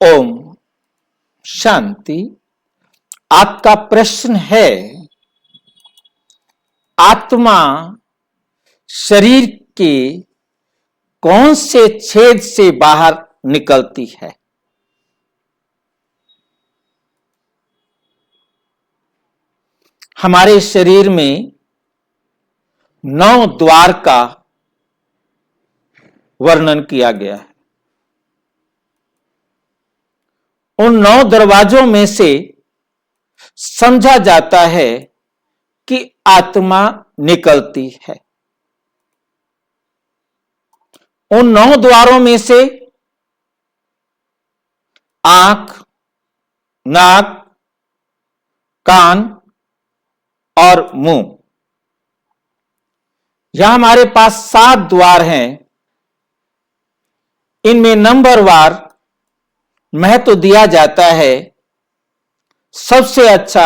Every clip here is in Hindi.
ओम शांति। आपका प्रश्न है, आत्मा शरीर के कौन से छेद से बाहर निकलती है? हमारे शरीर में 9 द्वार का वर्णन किया गया है। उन 9 दरवाजों में से समझा जाता है कि आत्मा निकलती है। उन 9 द्वारों में से आंख, नाक, कान और मुंह, यहां हमारे पास 7 द्वार हैं। इनमें नंबरवार महत्व दिया जाता है। सबसे अच्छा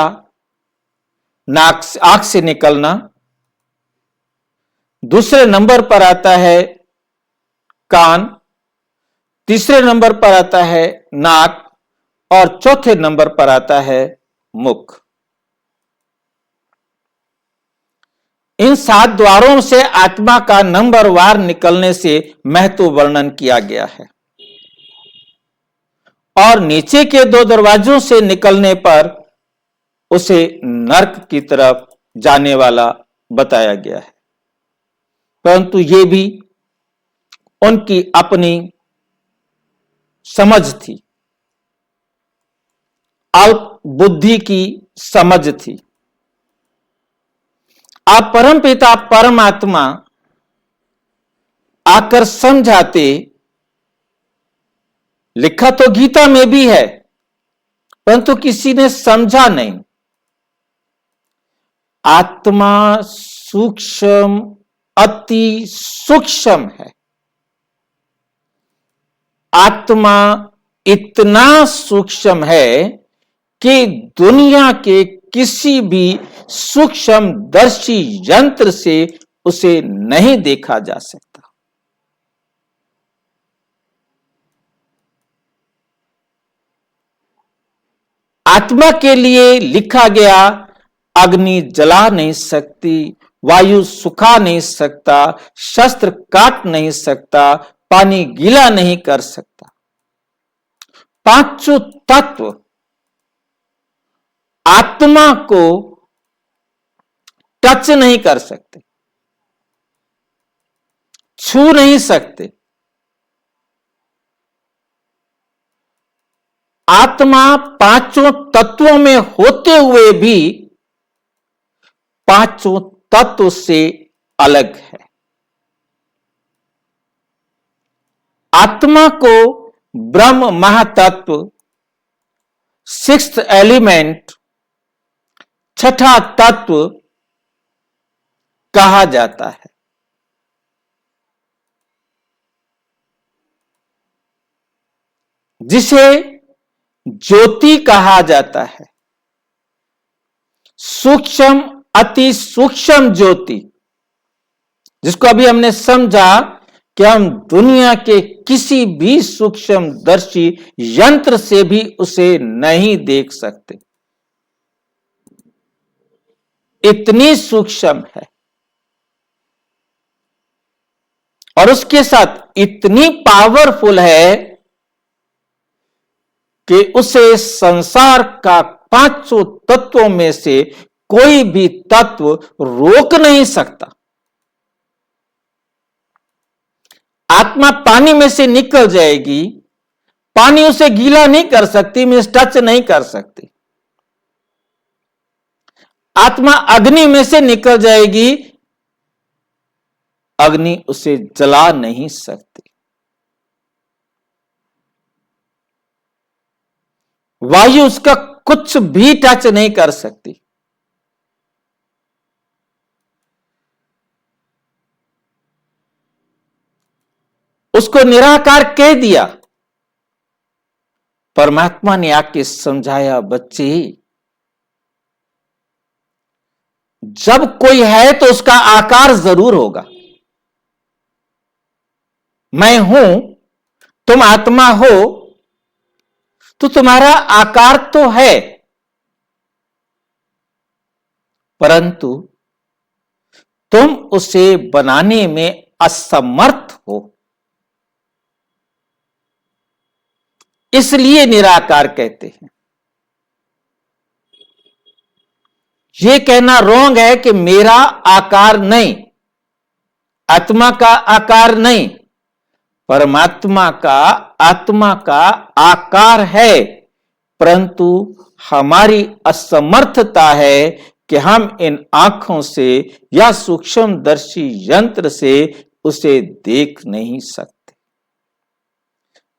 आंख से निकलना, दूसरे नंबर पर आता है कान, तीसरे नंबर पर आता है नाक और चौथे नंबर पर आता है मुख। इन 7 द्वारों से आत्मा का नंबरवार निकलने से महत्व वर्णन किया गया है और नीचे के 2 दरवाजों से निकलने पर उसे नरक की तरफ जाने वाला बताया गया है। परंतु ये भी उनकी अपनी समझ थी, अल्प बुद्धि की समझ थी। आप परमपिता परमात्मा आकर समझाते, लिखा तो गीता में भी है, परंतु किसी ने समझा नहीं। आत्मा सूक्ष्म, अति सूक्ष्म है। आत्मा इतना सूक्ष्म है कि दुनिया के किसी भी सूक्ष्मदर्शी यंत्र से उसे नहीं देखा जा सकता। आत्मा के लिए लिखा गया, अग्नि जला नहीं सकती, वायु सुखा नहीं सकता, शस्त्र काट नहीं सकता, पानी गीला नहीं कर सकता। 5 तत्व आत्मा को टच नहीं कर सकते, छू नहीं सकते। आत्मा 5 तत्वों में होते हुए भी 5 तत्व से अलग है। आत्मा को ब्रह्म महातत्व, 6th एलिमेंट, 6ठा तत्व कहा जाता है। जिसे ज्योति कहा जाता है। सूक्ष्म, अति सूक्ष्म ज्योति, जिसको अभी हमने समझा कि हम दुनिया के किसी भी सूक्ष्मदर्शी यंत्र से भी उसे नहीं देख सकते, इतनी सूक्ष्म है। और उसके साथ इतनी पावरफुल है कि उसे संसार का 5 तत्वों में से कोई भी तत्व रोक नहीं सकता। आत्मा पानी में से निकल जाएगी, पानी उसे गीला नहीं कर सकती, मींस टच नहीं कर सकती। आत्मा अग्नि में से निकल जाएगी, अग्नि उसे जला नहीं सकती। वायु उसका कुछ भी टच नहीं कर सकती। उसको निराकार कह दिया। परमात्मा ने आके समझाया, बच्चे जब कोई है तो उसका आकार जरूर होगा। मैं हूं, तुम आत्मा हो, तो तुम्हारा आकार तो है, परंतु तुम उसे बनाने में असमर्थ हो, इसलिए निराकार कहते हैं। यह कहना रॉन्ग है कि मेरा आकार नहीं, आत्मा का आकार नहीं, परमात्मा का आत्मा का आकार है, परंतु हमारी असमर्थता है कि हम इन आंखों से या सूक्ष्मदर्शी यंत्र से उसे देख नहीं सकते।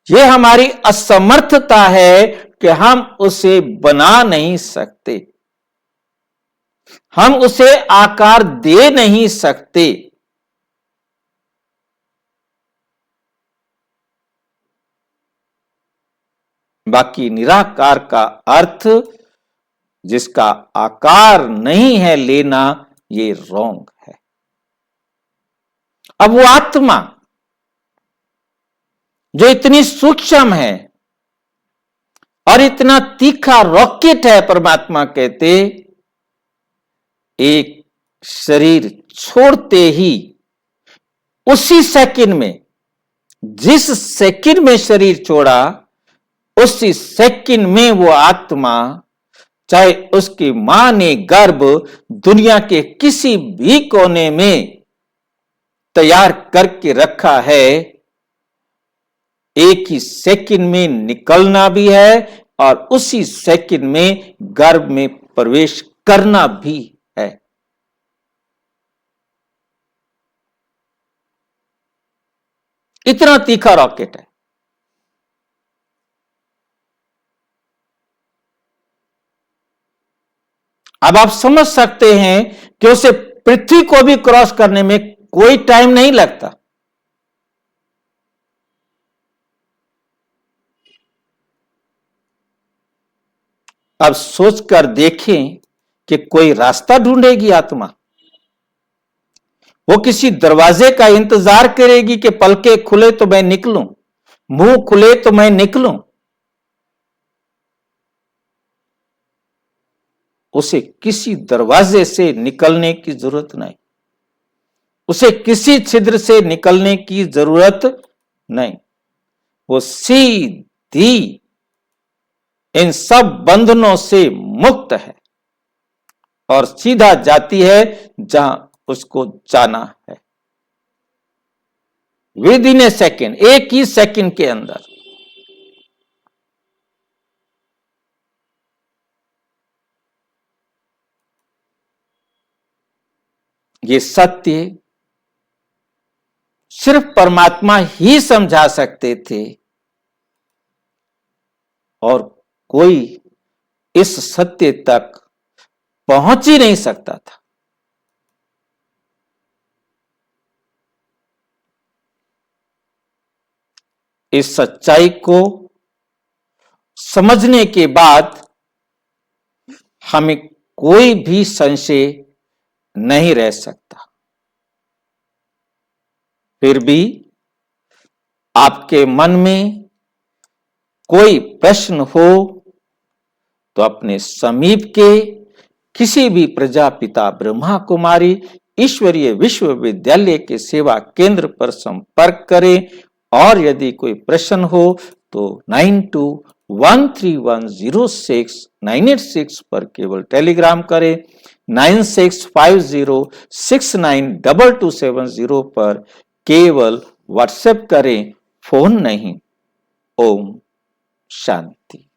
यह हमारी असमर्थता है कि हम उसे बना नहीं सकते, हम उसे आकार दे नहीं सकते। बाकी निराकार का अर्थ जिसका आकार नहीं है लेना, ये रॉन्ग है। अब वो आत्मा जो इतनी सूक्ष्म है और इतना तीखा रॉकेट है, परमात्मा कहते एक शरीर छोड़ते ही उसी सेकंड में, जिस सेकंड में शरीर छोड़ा उसी सेकंड में वो आत्मा, चाहे उसकी मां ने गर्भ दुनिया के किसी भी कोने में तैयार करके रखा है, एक ही सेकंड में निकलना भी है और उसी सेकंड में गर्भ में प्रवेश करना भी है। इतना तीखा रॉकेट है। अब आप समझ सकते हैं कि उसे पृथ्वी को भी क्रॉस करने में कोई टाइम नहीं लगता। अब सोचकर देखें कि कोई रास्ता ढूंढेगी आत्मा, वो किसी दरवाजे का इंतजार करेगी कि पलके खुले तो मैं निकलूं, मुंह खुले तो मैं निकलूं। उसे किसी दरवाजे से निकलने की जरूरत नहीं, उसे किसी छिद्र से निकलने की जरूरत नहीं। वो सीधी इन सब बंधनों से मुक्त है और सीधा जाती है जहां उसको जाना है। विद इन ए सेकेंड, एक ही सेकेंड के अंदर। ये सत्य सिर्फ परमात्मा ही समझा सकते थे और कोई इस सत्य तक पहुंच ही नहीं सकता था। इस सच्चाई को समझने के बाद हमें कोई भी संशय नहीं रह सकता। फिर भी आपके मन में कोई प्रश्न हो तो अपने समीप के किसी भी प्रजापिता ब्रह्मा कुमारी ईश्वरीय विश्वविद्यालय के सेवा केंद्र पर संपर्क करें और यदि कोई प्रश्न हो तो 9213106986 पर केवल टेलीग्राम करें, 9650692270 पर केवल व्हाट्सएप करें, फोन नहीं। ओम शांति।